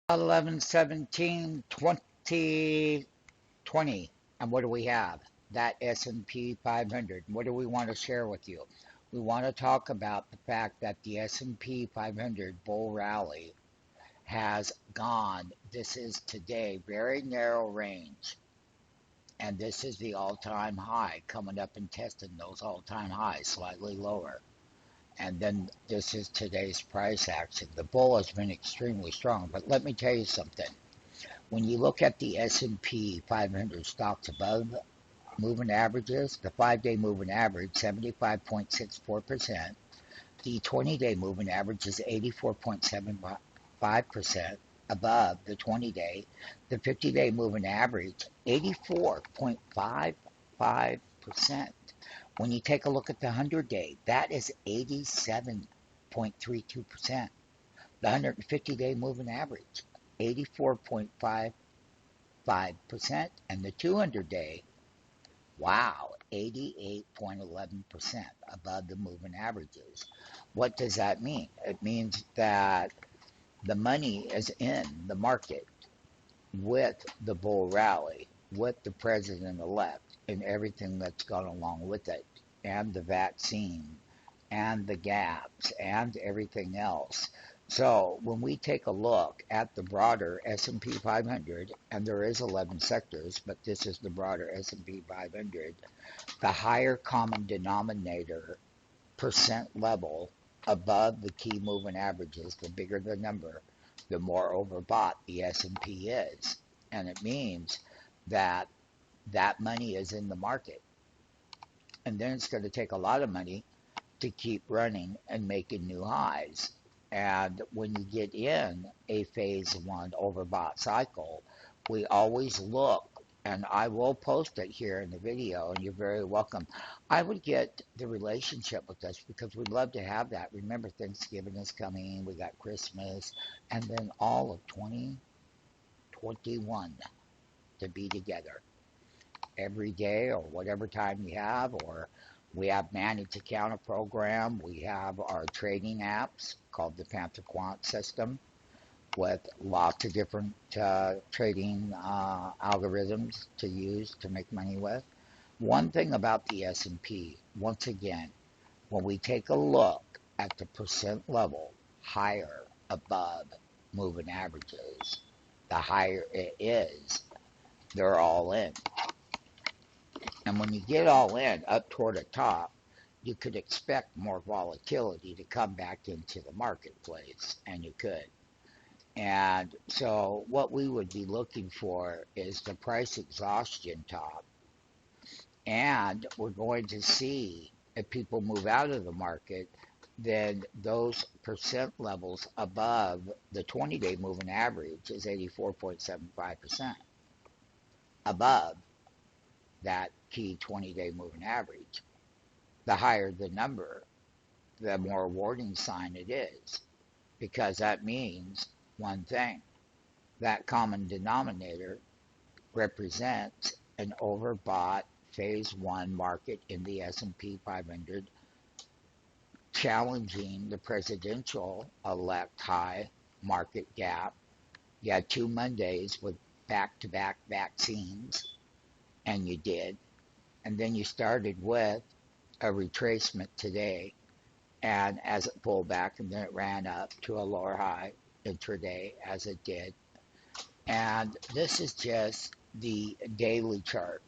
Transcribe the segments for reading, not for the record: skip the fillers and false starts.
11/17/2020. And what do we have? That S&P 500. What do we want to share with you? We want to talk about the fact that the S&P 500 bull rally has gone. This is today, very narrow range. And this is the all-time high, coming up and testing those all-time highs, slightly lower. And then this is today's price action. The bull has been extremely strong, but let me tell you something. When you look at the S&P 500 stocks above moving averages, the 5-day moving average 75.64%, the 20-day moving average is 84.75% above the 20-day, the 50-day moving average 84.55%. When you take a look at the 100-day, that is 87.32%. The 150-day moving average 84.55%, and the 200-day, wow, 88.11% above the moving averages. What does that mean? It means that the money is in the market with the bull rally, with the president-elect, and everything that's gone along with it, and the vaccine, and the gaps, and everything else. So when we take a look at the broader S&P 500, and there is 11 sectors, but this is the broader S&P 500, the higher common denominator percent level above the key moving averages, the bigger the number, the more overbought the S&P is. And it means that that money is in the market. And then it's going to take a lot of money to keep running and making new highs. And when you get in a phase one overbought cycle, we always look, and I will post it here in the video, and you're very welcome. I would get the relationship with us because we'd love to have that. Remember, Thanksgiving is coming, we got Christmas, and then all of 2021 to be together every day or whatever time you have, or we have managed account program. We have our trading apps called the Panther Quant system with lots of different trading algorithms to use to make money with. One thing about the S&P, once again, when we take a look at the percent level higher above moving averages, the higher it is, they're all in. And when you get all in up toward the top, you could expect more volatility to come back into the marketplace, and you could. And so what we would be looking for is the price exhaustion top. And we're going to see if people move out of the market, then those percent levels above the 20-day moving average is 84.75% above that key 20-day moving average. The higher the number, the more warning sign it is, because that means one thing: that common denominator represents an overbought phase one market in the S&P 500, challenging the presidential elect high market gap. You had 2 Mondays with back-to-back vaccines, and you did. And then you started with a retracement today, and as it pulled back, and then it ran up to a lower high intraday as it did. And this is just the daily chart.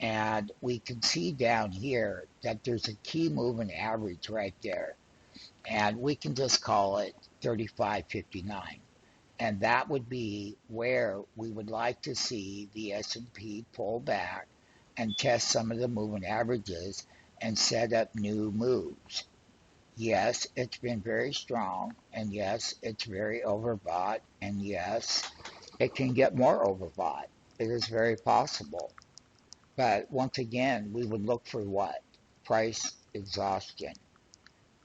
And we can see down here that there's a key moving average right there. And we can just call it 35.59. And that would be where we would like to see the S&P pull back and test some of the moving averages and set up new moves. Yes, it's been very strong, and yes, it's very overbought, and yes, it can get more overbought. It is very possible. But once again, we would look for what? Price exhaustion.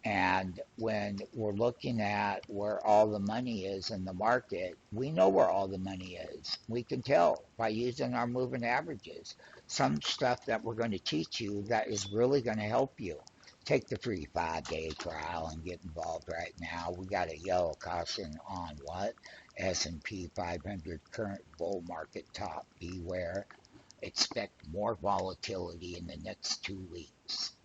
And when we're looking at where all the money is in the market, we know where all the money is. We can tell by using our moving averages. Some stuff that we're going to teach you that is really going to help you. Take the free 5-day trial and get involved right now. We got a yellow caution on what? S&P 500 current bull market top. Beware. Expect more volatility in the next 2 weeks.